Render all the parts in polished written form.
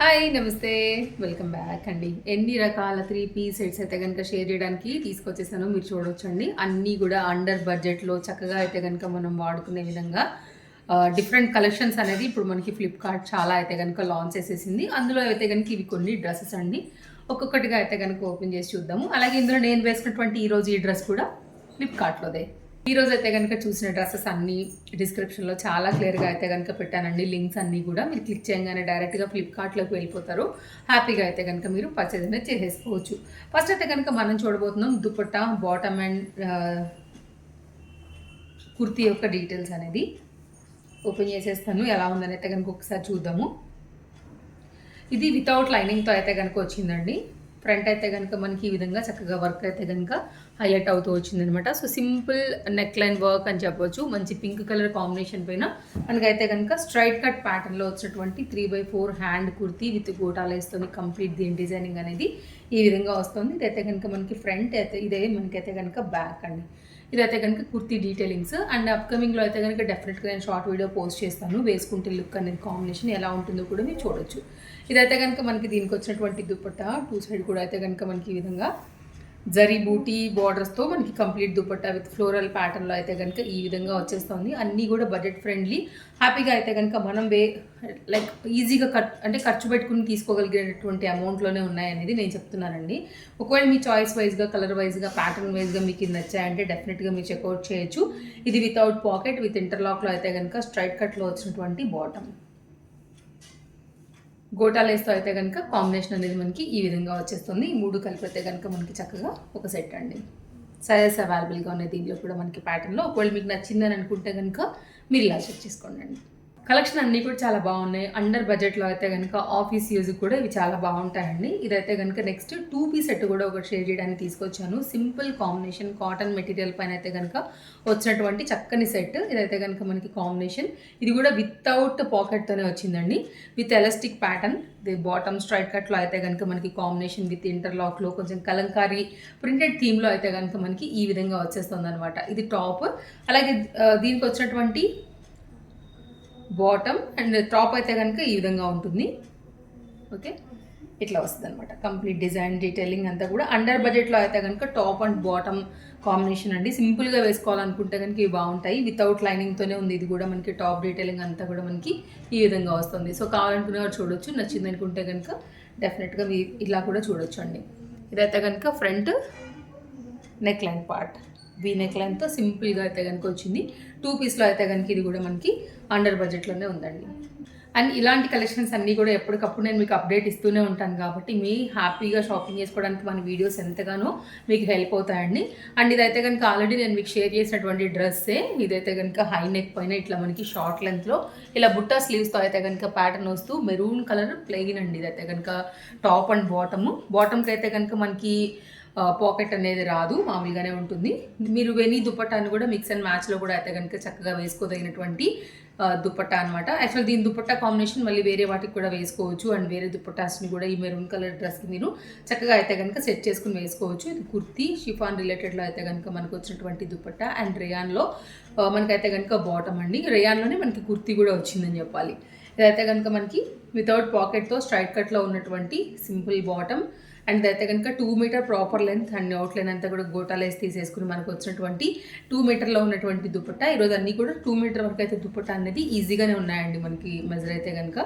Hi నమస్తే welcome back అండి. ఎన్ని రకాల 3 పీస్ సెట్స్ అయితే కనుక షేర్ చేయడానికి తీసుకొచ్చేసాను. మీరు చూడొచ్చండి. అన్నీ కూడా అండర్ బడ్జెట్లో చక్కగా అయితే కనుక మనం వాడుకునే విధంగా డిఫరెంట్ కలెక్షన్స్ అనేది ఇప్పుడు మనకి ఫ్లిప్కార్ట్ చాలా అయితే కనుక లాంచ్ చేసేసింది. అందులో అయితే కనుక ఇవి కొన్ని డ్రెస్సెస్ అండి. ఒక్కొక్కటిగా అయితే కనుక ఓపెన్ చేసి చూద్దాము. అలాగే ఇందులో నేను వేసుకున్నటువంటి ఈరోజు ఈ డ్రెస్ కూడా ఫ్లిప్కార్ట్లోదే. ఈరోజు అయితే కనుక చూసిన డ్రెస్సెస్ అన్నీ డిస్క్రిప్షన్లో చాలా క్లియర్గా అయితే కనుక పెట్టానండి. లింక్స్ అన్నీ కూడా మీరు క్లిక్ చేయగానే డైరెక్ట్గా ఫ్లిప్కార్ట్లోకి వెళ్ళిపోతారు. హ్యాపీగా అయితే కనుక మీరు పర్చేజ్ అనేది చేసేసుకోవచ్చు. ఫస్ట్ అయితే కనుక మనం చూడబోతున్నాం దుపట్టా, బాటమ్ అండ్ కుర్తీ యొక్క డీటెయిల్స్ అనేది ఓపెన్ చేసేస్తాను. ఎలా ఉందని అయితే కనుక ఒకసారి చూద్దాము. ఇది వితౌట్ లైనింగ్తో అయితే కనుక వచ్చిందండి. ఫ్రంట్ అయితే కనుక మనకి ఈ విధంగా చక్కగా వర్క్ అయితే కనుక హైలైట్ అవుతూ వచ్చిందనమాట. So simple neck line work అని చెప్పొచ్చు. మంచి పింక్ కలర్ కాంబినేషన్ పైన మనకైతే కనుక స్ట్రైట్ కట్ ప్యాటర్న్లో వచ్చినటువంటి 3/4 హ్యాండ్ కుర్తీ విత్ గోటాలు వేస్తుంది. కంప్లీట్ దీని డిజైనింగ్ అనేది ఈ విధంగా వస్తుంది. ఇదైతే కనుక మనకి ఫ్రంట్ అయితే ఇదే మనకైతే కనుక బ్యాక్ అండి. ఇదైతే కనుక కుర్తీ డీటెయిలింగ్స్. అండ్ అప్కమింగ్లో అయితే కనుక డెఫినెట్గా నేను షార్ట్ వీడియో పోస్ట్ చేస్తాను. వేసుకుంటే లుక్ అనేది కాంబినేషన్ ఎలా ఉంటుందో కూడా మీరు చూడొచ్చు. ఇదైతే కనుక మనకి దీనికి వచ్చినటువంటి దుపట్టా టూ సైడ్ కూడా అయితే కనుక మనకి ఈ విధంగా జరీ బూటీ బార్డర్స్తో మనకి కంప్లీట్ దుపట్టా విత్ ఫ్లోరల్ ప్యాటర్న్లో అయితే కనుక ఈ విధంగా వచ్చేస్తుంది. అన్నీ కూడా బడ్జెట్ ఫ్రెండ్లీ. హ్యాపీగా అయితే కనుక మనం లైక్ ఈజీగా ఖర్చు పెట్టుకుని తీసుకోగలిగేటటువంటి అమౌంట్లోనే ఉన్నాయనేది నేను చెప్తున్నానండి. ఒకవేళ మీ చాయిస్ వైజ్గా, కలర్ వైజ్గా, ప్యాటర్న్ వైజ్గా మీకు ఇది నచ్చాయంటే డెఫినెట్గా మీరు చెక్అవుట్ చేయొచ్చు. ఇది వితౌట్ పాకెట్ విత్ ఇంటర్లాక్లో అయితే కనుక స్ట్రైట్ కట్లో వచ్చినటువంటి బాటమ్. గోటా లేస్తో అయితే కనుక కాంబినేషన్ అనేది మనకి ఈ విధంగా వచ్చేస్తుంది. ఈ మూడు కలిపి అయితే కనుక మనకి చక్కగా ఒక సెట్ అండి. సైజెస్ అవైలబుల్గా ఉన్నాయి దీంట్లో కూడా మనకి ప్యాటర్న్లో. ఒకవేళ మీకు నచ్చిందని అనుకుంటే కనుక మీరు ఇలా చెక్ చేసుకోండి. కలెక్షన్ అన్నీ కూడా చాలా బాగున్నాయి. అండర్ బడ్జెట్లో అయితే కనుక ఆఫీస్ యూజ్ కూడా ఇవి చాలా బాగుంటాయండి. ఇదైతే కనుక నెక్స్ట్ 2 పీస్ సెట్ కూడా ఒకటి షేర్ చేయడానికి తీసుకొచ్చాను. సింపుల్ కాంబినేషన్ కాటన్ మెటీరియల్ పైన అయితే కనుక వచ్చినటువంటి చక్కని సెట్. ఇదైతే కనుక మనకి కాంబినేషన్ ఇది కూడా వితౌట్ పాకెట్తోనే వచ్చిందండి. With elastic pattern. The bottom straight కట్లో అయితే కనుక మనకి కాంబినేషన్ విత్ ఇంటర్లాక్లో కొంచెం కలంకారీ ప్రింటెడ్ థీమ్లో అయితే కనుక మనకి ఈ విధంగా వచ్చేస్తుంది అనమాట. ఇది టాప్. అలాగే దీనికి వచ్చినటువంటి బాటమ్ అండ్ టాప్ అయితే కనుక ఈ విధంగా ఉంటుంది. ఓకే, ఇట్లా వస్తుంది అనమాట. కంప్లీట్ డిజైన్ డీటెయిలింగ్ అంతా కూడా అండర్ బడ్జెట్లో అయితే కనుక టాప్ అండ్ బాటమ్ కాంబినేషన్ అండి. సింపుల్గా వేసుకోవాలనుకుంటే కనుక ఇవి బాగుంటాయి. వితౌట్ లైనింగ్తోనే ఉంది ఇది కూడా మనకి. టాప్ డీటెయిలింగ్ అంతా కూడా మనకి ఈ విధంగా వస్తుంది. సో కావాలనుకునేవారు చూడొచ్చు. నచ్చింది అనుకుంటే కనుక డెఫినెట్గా ఇలా కూడా చూడొచ్చు అండి. ఇదైతే కనుక front neck line part V neck లైన్తో సింపుల్గా అయితే కనుక వచ్చింది. 2 పీస్లో అయితే కనుక ఇది కూడా మనకి అండర్ బడ్జెట్లోనే ఉందండి. అండ్ ఇలాంటి కలెక్షన్స్ అన్నీ కూడా ఎప్పటికప్పుడు నేను మీకు అప్డేట్ ఇస్తూనే ఉంటాను కాబట్టి మీ హ్యాపీగా షాపింగ్ చేసుకోవడానికి మన వీడియోస్ ఎంతగానో మీకు హెల్ప్ అవుతాయండి. అండ్ ఇదైతే కనుక ఆల్రెడీ నేను మీకు షేర్ చేసినటువంటి డ్రెస్సే. ఇదైతే కనుక హై నెక్ పైన ఇట్లా మనకి షార్ట్ లెంత్లో ఇలా బుట్టా స్లీవ్స్తో అయితే కనుక ప్యాటర్న్ వస్తూ మెరూన్ కలర్ ప్లెయిన్ అండి. ఇదైతే కనుక టాప్ అండ్ బాటమ్కి అయితే కనుక మనకి పాకెట్ అనేది రాదు, మామూలుగానే ఉంటుంది. మీరు వెనీ దుపట్టాను కూడా మిక్స్ అండ్ మ్యాచ్లో కూడా అయితే కనుక చక్కగా వేసుకోదగినటువంటి దుపట్టా అనమాట. యాక్చువల్ దీని దుపట్టా కాంబినేషన్ మళ్ళీ వేరే వాటికి కూడా వేసుకోవచ్చు. అండ్ వేరే దుపట్టాస్ని కూడా ఈ మెరూన్ కలర్ డ్రెస్కి మీరు చక్కగా అయితే కనుక సెట్ చేసుకుని వేసుకోవచ్చు. ఇది కుర్తీ షిఫాన్ రిలేటెడ్లో అయితే కనుక మనకు వచ్చినటువంటి దుపట్టా. అండ్ రేయాన్లో మనకైతే కనుక బాటమ్ అండి. రేయాన్లోనే మనకి కుర్తీ కూడా వచ్చిందని చెప్పాలి. ఇదైతే కనుక మనకి వితౌట్ పాకెట్తో స్ట్రైట్ కట్లో ఉన్నటువంటి సింపుల్ బాటమ్. అండ్ ఇదైతే కనుక 2 meter proper length and outline అంతా కూడా గోటాలు వేసి తీసేసుకుని మనకు వచ్చినటువంటి 2 మీటర్లో ఉన్నటువంటి దుపట్టా. ఈరోజు అన్నీ కూడా 2 మీటర్ వరకు అయితే దుపట్టా అనేది ఈజీగానే ఉన్నాయండి మనకి మెజర్ అయితే కనుక.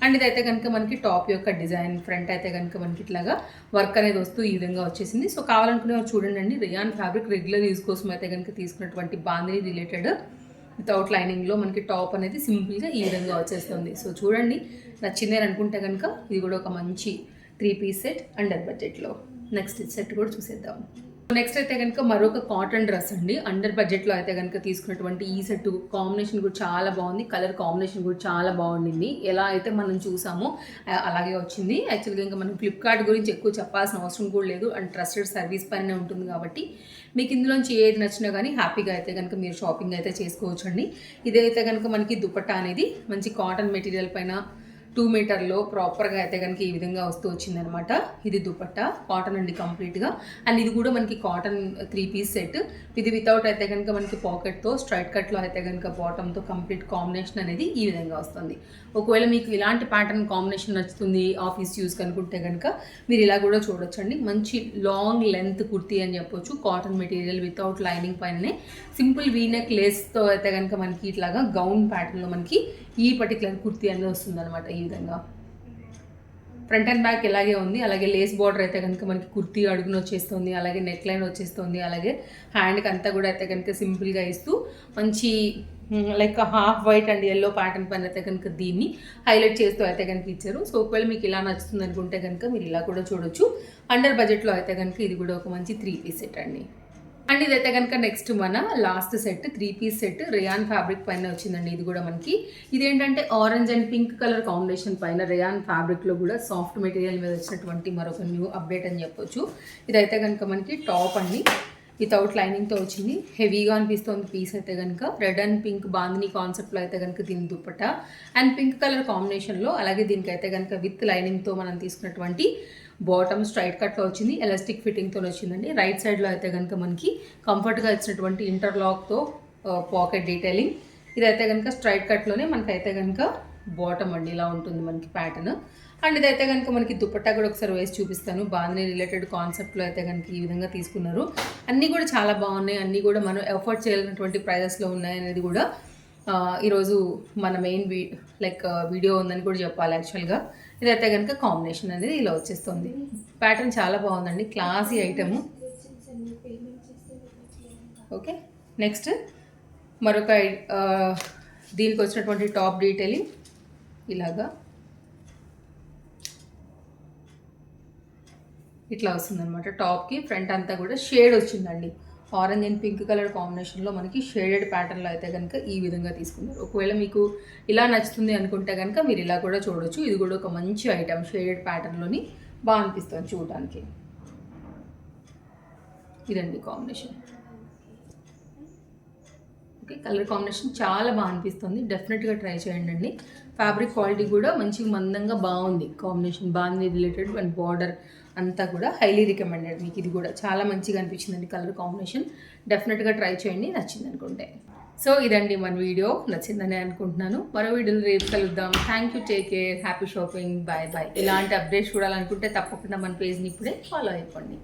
అండ్ ఇదైతే కనుక మనకి టాప్ యొక్క డిజైన్. ఫ్రంట్ అయితే కనుక మనకి ఇట్లాగా వర్క్ అనేది వస్తూ ఈ విధంగా వచ్చేసింది. సో కావాలనుకునే చూడండి. రియాన్ ఫ్యాబ్రిక్ రెగ్యులర్ యూజ్ కోసం అయితే కనుక తీసుకున్నటువంటి బాందిని రిలేటెడ్ వితౌట్ లైనింగ్లో మనకి టాప్ అనేది సింపుల్గా ఈ విధంగా వచ్చేస్తుంది. సో చూడండి, నచ్చిందే అనుకుంటే కనుక ఇది కూడా ఒక మంచి 3 పీస్ సెట్ అండర్ బడ్జెట్లో. నెక్స్ట్ సెట్ కూడా చూసేద్దాం. నెక్స్ట్ అయితే కనుక మరొక కాటన్ డ్రెస్ అండి. అండర్ బడ్జెట్లో అయితే కనుక తీసుకున్నటువంటి ఈ సెట్ కాంబినేషన్ కూడా చాలా బాగుంది. కలర్ కాంబినేషన్ కూడా చాలా బాగుండింది. ఎలా అయితే మనం చూసామో అలాగే వచ్చింది. యాక్చువల్గా ఇంకా మనం ఫ్లిప్కార్ట్ గురించి ఎక్కువ చెప్పాల్సిన అవసరం కూడా లేదు. అండ్ ట్రస్టెడ్ సర్వీస్ పైనే ఉంటుంది కాబట్టి మీకు ఇందులోంచి ఏది నచ్చినా కానీ హ్యాపీగా అయితే కనుక మీరు షాపింగ్ అయితే చేసుకోవచ్చు అండి. ఇదైతే కనుక మనకి దుపట్టా అనేది మంచి కాటన్ మెటీరియల్ పైన 2 మీటర్లో ప్రాపర్గా అయితే కనుక ఈ విధంగా వస్తూ వచ్చిందనమాట. ఇది దుపట్టా కాటన్ అండి కంప్లీట్గా. అండ్ ఇది కూడా మనకి కాటన్ 3 పీస్ సెట్. ఇది వితౌట్ అయితే కనుక మనకి పాకెట్తో స్ట్రైట్ కట్లో అయితే కనుక బాటంతో కంప్లీట్ కాంబినేషన్ అనేది ఈ విధంగా వస్తుంది. ఒకవేళ మీకు ఇలాంటి ప్యాటర్న్ కాంబినేషన్ నచ్చుతుంది ఆఫీస్ యూస్ కనుకుంటే కనుక మీరు ఇలా కూడా చూడొచ్చండి. మంచి లాంగ్ లెంత్ కుర్తీ అని చెప్పొచ్చు. కాటన్ మెటీరియల్ వితౌట్ లైనింగ్ పైననే సింపుల్ వీనెక్ లేస్తో అయితే కనుక మనకి ఇట్లాగా గౌన్ ప్యాటర్న్లో మనకి ఈ పర్టికులర్ కుర్తీ అనేది వస్తుంది అనమాట. ఈ విధంగా ఫ్రంట్ అండ్ బ్యాక్ ఇలాగే ఉంది. అలాగే లేస్ బార్డర్ అయితే కనుక మనకి కుర్తీ అడుగున వచ్చేస్తుంది. అలాగే నెక్ లైన్ వచ్చేస్తుంది. అలాగే హ్యాండ్కి అంతా కూడా అయితే కనుక సింపుల్గా ఇస్తూ మంచి like half white and yellow pattern పైన అయితే కనుక దీన్ని హైలైట్ చేస్తూ అయితే కనుక ఇచ్చారు. సో ఒకవేళ మీకు ఇలా నచ్చుతుంది అనుకుంటే కనుక మీరు ఇలా కూడా చూడొచ్చు. అండర్ బడ్జెట్లో అయితే కనుక ఇది కూడా ఒక మంచి 3 పీస్ సెట్ అండి. అండ్ ఇదైతే కనుక నెక్స్ట్ మన last set 3 piece set rayon fabric పైన వచ్చిందండి. ఇది కూడా మనకి ఇదేంటంటే orange and pink colour combination పైన రేయాన్ ఫ్యాబ్రిక్లో కూడా సాఫ్ట్ మెటీరియల్ మీద వచ్చినటువంటి మరొక న్యూ అప్డేట్ అని చెప్పొచ్చు. ఇదైతే కనుక మనకి టాప్ అండి వితౌట్ లైనింగ్తో వచ్చింది. హెవీగా అనిపిస్తుంది పీస్ అయితే కనుక. రెడ్ అండ్ పింక్ బాందిని కాన్సెప్ట్లో అయితే కనుక దీని దుప్పట అండ్ పింక్ కలర్ కాంబినేషన్లో, అలాగే దీనికి అయితే కనుక విత్ లైనింగ్తో మనం తీసుకున్నటువంటి బాటమ్ స్ట్రైట్ కట్లో వచ్చింది. ఎలాస్టిక్ ఫిట్టింగ్తో వచ్చిందండి. రైట్ సైడ్లో అయితే కనుక మనకి కంఫర్ట్గా ఇచ్చినటువంటి ఇంటర్లాక్తో పాకెట్ డీటెయిలింగ్. ఇదైతే కనుక స్ట్రైట్ కట్లోనే మనకైతే కనుక బాటమ్ అండి ఇలా ఉంటుంది మనకి ప్యాటర్న్. అండ్ ఇదైతే కనుక మనకి దుపట్టా కూడా ఒకసారి వేసి చూపిస్తాను. బాందిని రిలేటెడ్ కాన్సెప్ట్లో అయితే కనుక ఈ విధంగా తీసుకున్నారు. అన్నీ కూడా చాలా బాగున్నాయి. అన్నీ కూడా మనం ఎఫర్ట్ చేయాలన్నటువంటి ప్రైజెస్లో ఉన్నాయి అనేది కూడా ఈరోజు మన మెయిన్ వీడియో ఉందని కూడా చెప్పాలి యాక్చువల్గా. ఇదైతే కనుక కాంబినేషన్ అనేది ఇలా వచ్చేస్తుంది. ప్యాటర్న్ చాలా బాగుందండి. Classy item. ఓకే, నెక్స్ట్ మరొక దీనికి వచ్చినటువంటి టాప్ డీటెయిలింగ్ ఇలాగా ఇట్లా వస్తుందన్నమాట. టాప్కి ఫ్రంట్ అంతా కూడా షేడ్ వచ్చిందండి. ఆరెంజ్ అండ్ పింక్ కలర్ కాంబినేషన్లో మనకి షేడెడ్ ప్యాటర్న్లో అయితే కనుక ఈ విధంగా తీసుకున్నారు. ఒకవేళ మీకు ఇలా నచ్చుతుంది అనుకుంటే కనుక మీరు ఇలా కూడా చూడొచ్చు. ఇది కూడా ఒక మంచి ఐటమ్ షేడెడ్ ప్యాటర్న్లోని బాగా అనిపిస్తుంది చూడడానికి. ఇదండి కాంబినేషన్. ఓకే, కలర్ కాంబినేషన్ చాలా బాగా అనిపిస్తుంది. డెఫినెట్గా ట్రై చేయండి అండి. ఫ్యాబ్రిక్ క్వాలిటీ కూడా మంచి మందంగా బాగుంది. కాంబినేషన్ బాగుంది రిలేటెడ్ అండ్ బార్డర్ అంతా కూడా హైలీ రికమెండెడ్. మీకు ఇది కూడా చాలా మంచిగా అనిపించిందండి కలర్ కాంబినేషన్. డెఫినెట్గా ట్రై చేయండి నచ్చింది అనుకుంటే. సో ఇదండి మన వీడియో. నచ్చిందని అనుకుంటున్నాను. మరో వీడియోలో రేపు కలుద్దాం. Thank you, take care, happy shopping, bye bye. ఇలాంటి అప్డేట్స్ చూడాలనుకుంటే తప్పకుండా మన పేజ్ని ఇప్పుడే ఫాలో అయిపోండి.